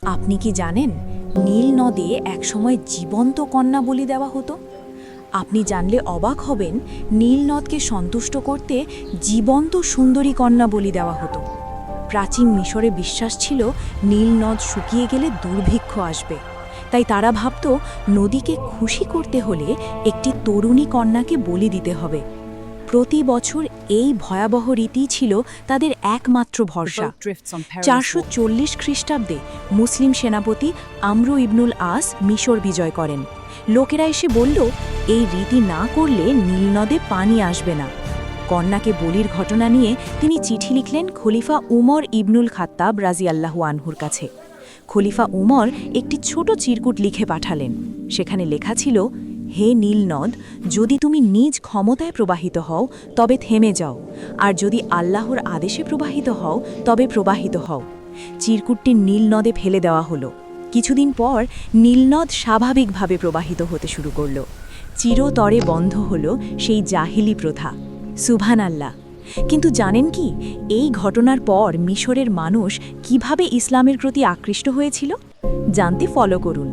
আপনি কি জানেন নীল নদে একসময় জীবন্ত কন্যা বলি দেওয়া হতো? আপনি জানলে অবাক হবেন, নীল নদকে সন্তুষ্ট করতে জীবন্ত সুন্দরী কন্যা বলি দেওয়া হতো। প্রাচীন মিশরে বিশ্বাস ছিল নীল নদ শুকিয়ে গেলে দুর্ভিক্ষ আসবে, তাই তারা ভাবত নদীকে খুশি করতে হলে একটি তরুণী কন্যাকে বলি দিতে হবে। প্রতি বছর এই ভয়াবহ রীতি ছিল তাদের একমাত্র ভরসা। 440 খ্রিস্টাব্দে মুসলিম সেনাপতি আমরু ইবনুল আস মিশর বিজয় করেন। লোকেরা এসে বলল, এই রীতি না করলে নীলনদে পানি আসবে না। কন্যাকে বলির ঘটনা নিয়ে তিনি চিঠি লিখলেন খলিফা উমর ইবনুল খাত্তাব রাজিয়াল্লাহু আনহুর কাছে। খলিফা উমর একটি ছোট চিরকুট লিখে পাঠালেন। সেখানে লেখা ছিল, হে নীল নদ, যদি তুমি নিজ ক্ষমতায় প্রবাহিত হও তবে থেমে যাও, আর যদি আল্লাহর আদেশে প্রবাহিত হও তবে প্রবাহিত হও। চিরকুটটি নীল নদে ফেলে দেওয়া হলো। কিছুদিন পর নীলনদ স্বাভাবিকভাবে প্রবাহিত হতে শুরু করল। চিরতরে বন্ধ হল সেই জাহিলি প্রথা। সুবহানাল্লাহ। কিন্তু জানেন কি, এই ঘটনার পর মিশরের মানুষ কিভাবে ইসলামের প্রতি আকৃষ্ট হয়েছিল? জানতে ফলো করুন।